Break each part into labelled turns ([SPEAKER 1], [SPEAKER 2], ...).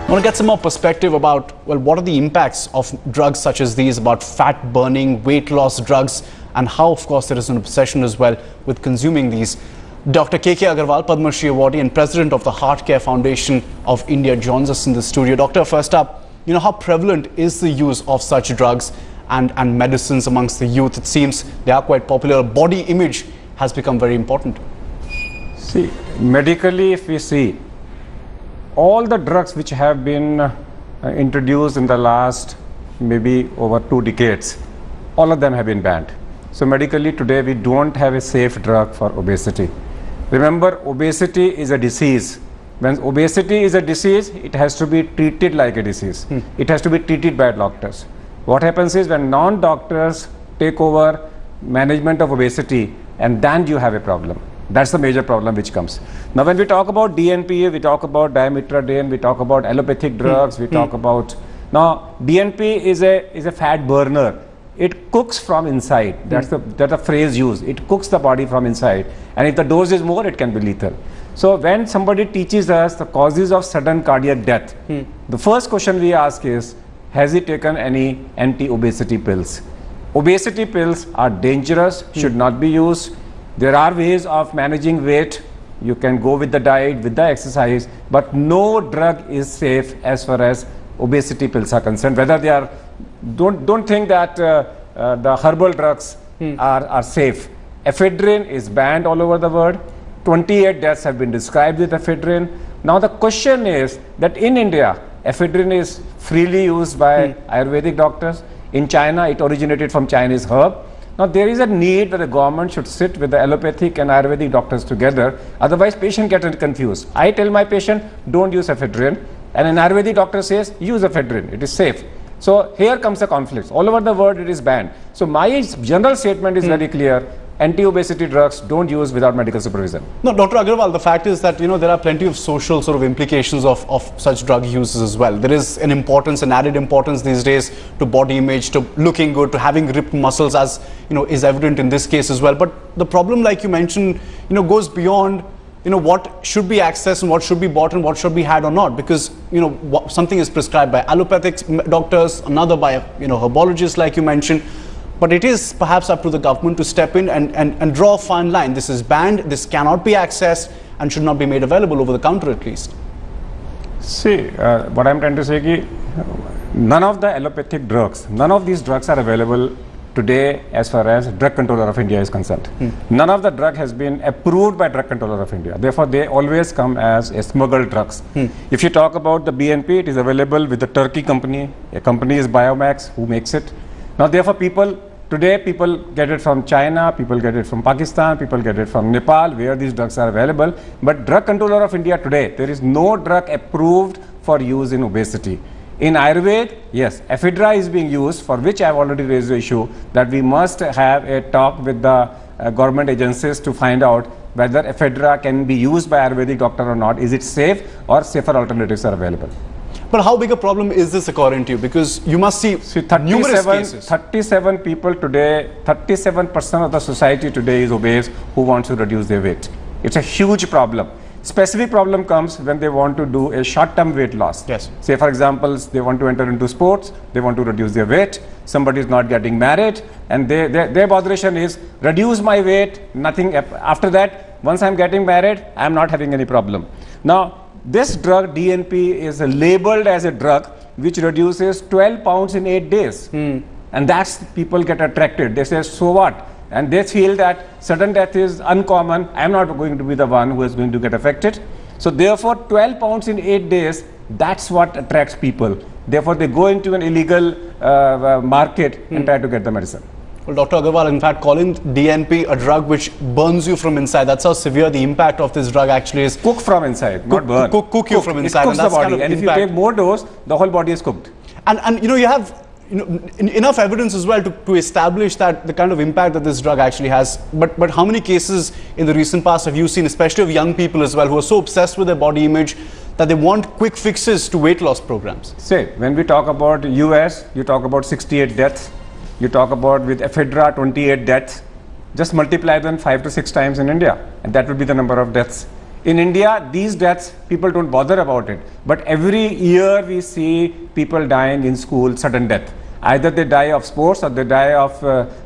[SPEAKER 1] I want to get some more perspective about, well, what are the impacts of drugs such as these, about fat burning, weight loss drugs, and how, of course, there is an obsession as well with consuming these. Dr. K.K. Aggarwal, Padma Shri Awardee and President of the Heart Care Foundation of India, joins us in the studio. Doctor, first up, how prevalent is the use of such drugs and medicines amongst the youth? It seems they are quite popular. Body image has become very important.
[SPEAKER 2] See, medically, if we see, all the drugs which have been introduced in the last maybe over 2 decades, all of them have been banned. So medically today we don't have a safe drug for obesity. Remember, obesity is a disease. When obesity is a disease, it has to be treated like a disease. It has to be treated by doctors. What happens is when non-doctors take over management of obesity, and then you have a problem. That's the major problem which comes. Now when we talk about DNP, we talk about dimetrodane, we talk about allopathic drugs, we talk about... Now DNP is a fat burner. It cooks from inside. That's the phrase used. It cooks the body from inside. And if the dose is more, it can be lethal. So when somebody teaches us the causes of sudden cardiac death, the first question we ask is, has he taken any anti-obesity pills? Obesity pills are dangerous, should not be used. There are ways of managing weight. You can go with the diet, with the exercise, but no drug is safe as far as obesity pills are concerned. Whether they are, don't think that the herbal drugs are safe. Ephedrine is banned all over the world. 28 deaths have been described with ephedrine. Now the question is that in India, ephedrine is freely used by Ayurvedic doctors. In China, it originated from Chinese herb. Now there is a need that the government should sit with the allopathic and Ayurvedic doctors together. Otherwise, patient gets confused. I tell my patient, don't use ephedrine, and an Ayurvedic doctor says, use ephedrine, it is safe. So here comes the conflicts. All over the world, it is banned. So my general statement is very clear. Anti-obesity drugs don't use without medical supervision.
[SPEAKER 1] No, Dr. Aggarwal, the fact is that, there are plenty of social sort of implications of such drug uses as well. There is an importance, an added importance these days to body image, to looking good, to having ripped muscles, as, is evident in this case as well. But the problem, like you mentioned, goes beyond, what should be accessed and what should be bought and what should be had or not. Because, something is prescribed by allopathic doctors, another by, herbologists, like you mentioned. But it is perhaps up to the government to step in and draw a fine line. This is banned, this cannot be accessed and should not be made available over the counter at least.
[SPEAKER 2] See, what I'm trying to say is none of the allopathic drugs, none of these drugs are available today as far as Drug Controller of India is concerned. None of the drug has been approved by Drug Controller of India. Therefore, they always come as smuggled drugs. If you talk about the BNP, it is available with the Turkey company. A company is Biomax who makes it. Now, therefore, today people get it from China, people get it from Pakistan, people get it from Nepal, where these drugs are available. But Drug Controller of India today, there is no drug approved for use in obesity. In Ayurveda, yes, ephedra is being used, for which I have already raised the issue that we must have a talk with the government agencies to find out whether ephedra can be used by Ayurvedic doctor or not. Is it safe, or safer alternatives are available?
[SPEAKER 1] But how big a problem is this according to you? Because you must see numerous cases.
[SPEAKER 2] 37 people today, 37% of the society today is obese who wants to reduce their weight. It's a huge problem. Specific problem comes when they want to do a short-term weight loss.
[SPEAKER 1] Yes.
[SPEAKER 2] Say for example, they want to enter into sports, they want to reduce their weight, somebody is not getting married, and their botheration is reduce my weight, nothing. After that, once I'm getting married, I'm not having any problem. Now, this drug DNP is labeled as a drug which reduces 12 pounds in 8 days. And that's, people get attracted. They say, so what? And they feel that sudden death is uncommon. I'm not going to be the one who is going to get affected. So therefore, 12 pounds in 8 days, that's what attracts people. Therefore, they go into an illegal market and try to get the medicine.
[SPEAKER 1] Well, Dr. Aggarwal, in fact, calling DNP a drug which burns you from inside, that's how severe the impact of this drug actually is.
[SPEAKER 2] Cook from inside, not burn.
[SPEAKER 1] Cook you from inside.
[SPEAKER 2] It cooks the body, and if you take more dose, the whole body is cooked.
[SPEAKER 1] And you have enough evidence as well to establish that the kind of impact that this drug actually has. But how many cases in the recent past have you seen, especially of young people as well, who are so obsessed with their body image that they want quick fixes to weight loss programs?
[SPEAKER 2] Say, when we talk about US, you talk about 68 deaths. You talk about with ephedra 28 deaths. Just multiply them 5 to 6 times in India, and that will be the number of deaths. In India, these deaths, people don't bother about it. But every year we see people dying in school, sudden death. Either they die of sports or they die of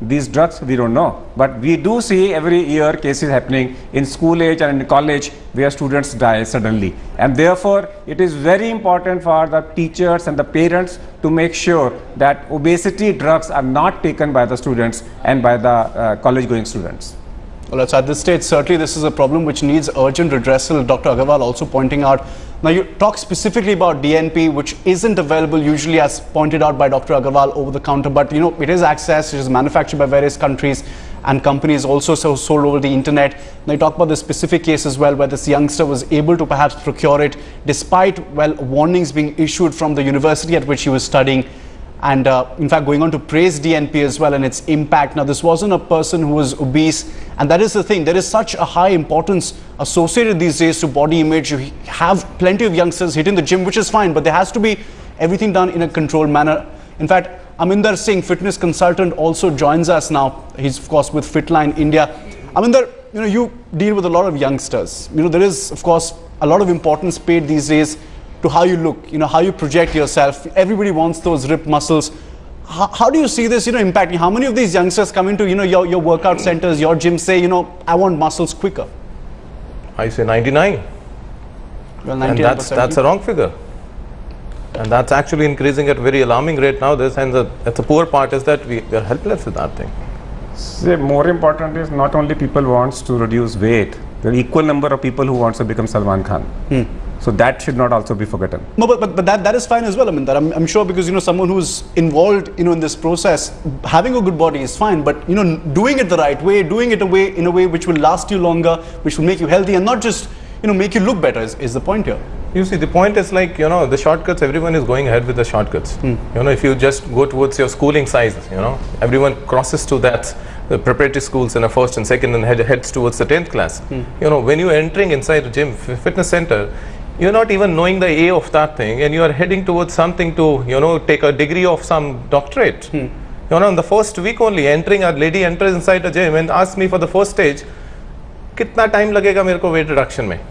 [SPEAKER 2] these drugs, we don't know. But we do see every year cases happening in school age and in college where students die suddenly. And therefore, it is very important for the teachers and the parents to make sure that obesity drugs are not taken by the students and by the college-going students.
[SPEAKER 1] Well, at this stage, certainly this is a problem which needs urgent redressal. Dr. Agarwal also pointing out. Now, you talk specifically about DNP, which isn't available usually, as pointed out by Dr. Agarwal, over the counter. But, you know, it is accessed, it is manufactured by various countries and companies also sold over the internet. Now, you talk about the specific case as well, where this youngster was able to perhaps procure it despite, well, warnings being issued from the university at which he was studying. And in fact, going on to praise DNP as well and its impact. Now, this wasn't a person who was obese, and that is the thing. There is such a high importance associated these days to body image. You have plenty of youngsters hitting the gym, which is fine, but there has to be everything done in a controlled manner. In fact, AMINDER Singh, fitness consultant, also joins us now. He's, of course, with Fitline India. AMINDER, you know, you deal with a lot of youngsters. You know, there is, of course, a lot of importance paid these days to how you look, you know, how you project yourself. Everybody wants those ripped muscles. How do you see this, you know, impacting? How many of these youngsters come into, you know, your workout centers, your gym, say, you know, I want muscles quicker?
[SPEAKER 3] I say 99.
[SPEAKER 1] Well,
[SPEAKER 3] and that's a wrong figure. And that's actually increasing at a very alarming rate now. And the poor part is that we are helpless with that thing.
[SPEAKER 2] See, more important is not only people wants to reduce weight, there are equal number of people who wants to become Salman Khan. So that should not also be forgotten.
[SPEAKER 1] No, but that is fine as well. I mean, I'm sure, because, you know, someone who's involved, you know, in this process, having a good body is fine, but, you know, doing it the right way, doing it in a way which will last you longer, which will make you healthy, and not just, you know, make you look better is the point here.
[SPEAKER 3] You see, the point is, like, you know, the shortcuts, everyone is going ahead with the shortcuts. You know, if you just go towards your schooling size, you know, everyone crosses to that, the preparatory schools in a first and second, and heads towards the 10th class. You know, when you're entering inside a gym, fitness center, you're not even knowing the A of that thing, and you are heading towards something to, you know, take a degree of some doctorate. You know, in the first week only, a lady enters inside a gym and asks me for the first stage, kitna time lagega mere ko weight reduction mein?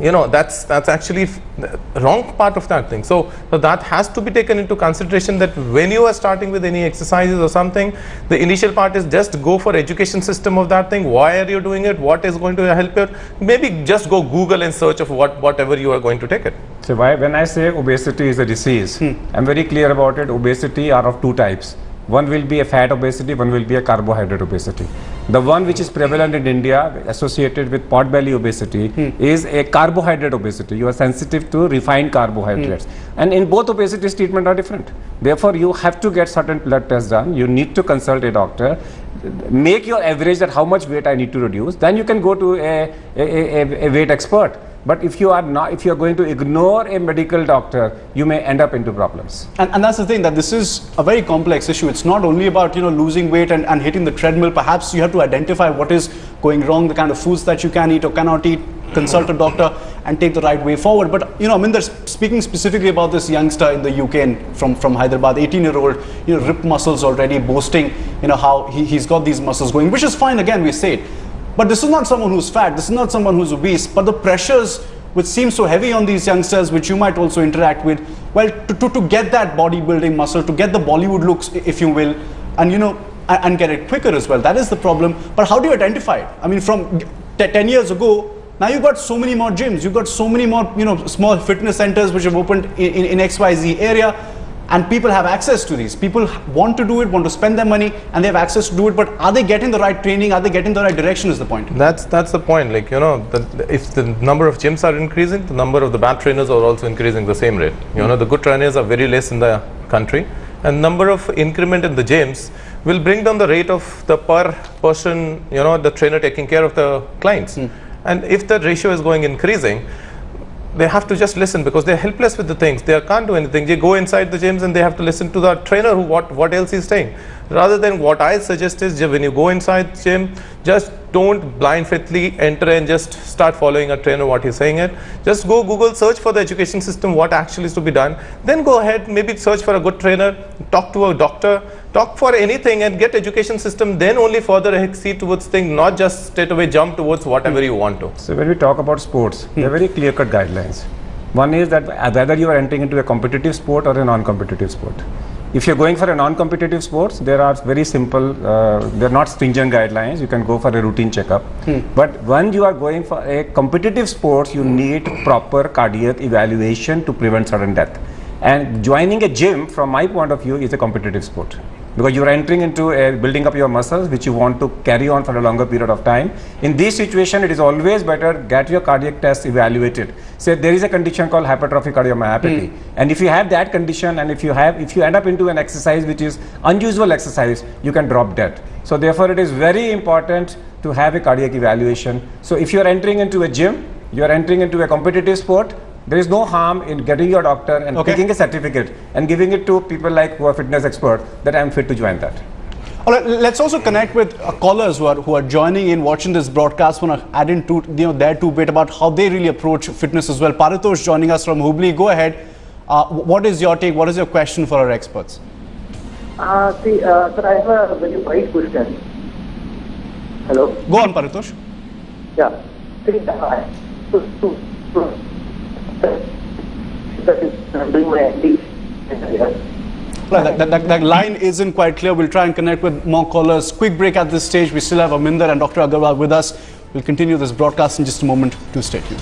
[SPEAKER 3] You know, that's actually the wrong part of that thing. So that has to be taken into consideration, that when you are starting with any exercises or something, the initial part is just go for education system of that thing. Why are you doing it? What is going to help you? Maybe just go Google and search of whatever you are going to take it.
[SPEAKER 2] So when I say obesity is a disease, I'm very clear about it. Obesity are of two types. One will be a fat obesity, one will be a carbohydrate obesity. The one which is prevalent in India, associated with pot belly obesity, is a carbohydrate obesity. You are sensitive to refined carbohydrates. And in both obesities, treatment are different. Therefore, you have to get certain blood tests done. You need to consult a doctor. Make your average that how much weight I need to reduce. Then you can go to a weight expert. But if you are going to ignore a medical doctor, you may end up into problems.
[SPEAKER 1] And that's the thing, that this is a very complex issue. It's not only about, you know, losing weight and hitting the treadmill. Perhaps you have to identify what is going wrong, the kind of foods that you can eat or cannot eat, consult a doctor and take the right way forward. But, you know, AMINDER, speaking specifically about this youngster in the UK and from Hyderabad, 18-year-old, you know, ripped muscles already, boasting, you know, how he's got these muscles going, which is fine, again, we say it. But this is not someone who's fat, this is not someone who's obese, but the pressures which seem so heavy on these youngsters, which you might also interact with, well, to get that bodybuilding muscle, to get the Bollywood looks, if you will, and, you know, and get it quicker as well. That is the problem. But how do you identify it? I mean, from 10 years ago, now you've got so many more gyms, you've got so many more, you know, small fitness centers which have opened in XYZ area. And people have access to these. People want to do it, want to spend their money, and they have access to do it. But are they getting the right training? Are they getting the right direction is the point.
[SPEAKER 3] That's the point. Like, you know, if the number of gyms are increasing, the number of the bad trainers are also increasing the same rate. You know, the good trainers are very less in the country. And number of increment in the gyms will bring down the rate of the per person, you know, the trainer taking care of the clients. And if the ratio is going increasing, they have to just listen, because they're helpless with the things. They can't do anything. They go inside the gyms and they have to listen to the trainer who what else he's saying. Rather than, what I suggest is, when you go inside the gym, just don't blindly enter and just start following a trainer what he's saying it. Just go Google, search for the education system, what actually is to be done. Then go ahead, maybe search for a good trainer, talk to a doctor, talk for anything and get education system, then only further exceed towards thing, not just straight away jump towards whatever you want to.
[SPEAKER 2] So when we talk about sports, there are very clear-cut guidelines. One is that whether you are entering into a competitive sport or a non-competitive sport. If you're going for a non-competitive sports, there are very simple, they're not stringent guidelines. You can go for a routine checkup. But when you are going for a competitive sports, you need proper cardiac evaluation to prevent sudden death. And joining a gym, from my point of view, is a competitive sport. Because you are entering into a building up your muscles, which you want to carry on for a longer period of time. In this situation, it is always better get your cardiac test evaluated. Say there is a condition called hypertrophic cardiomyopathy, and if you have that condition, and if you end up into an exercise which is unusual exercise, you can drop dead. So therefore, it is very important to have a cardiac evaluation. So if you are entering into a gym, you are entering into a competitive sport, there is no harm in getting your doctor and taking a certificate and giving it to people like who are fitness experts that I am fit to join that.
[SPEAKER 1] All right, let's also connect with callers who are joining in, watching this broadcast. Want to add in their two bit about how they really approach fitness as well. Paritosh joining us from Hubli. Go ahead. What is your take? What is your question for our experts?
[SPEAKER 4] Sir, I have a very wide question. Hello.
[SPEAKER 1] Go on, Paritosh.
[SPEAKER 4] Yeah.
[SPEAKER 1] That line isn't quite clear. We'll try and connect with more callers. Quick break at this stage. We still have AMINDER and Dr. AGGARWAL with us. We'll continue this broadcast in just a moment. Do stay tuned.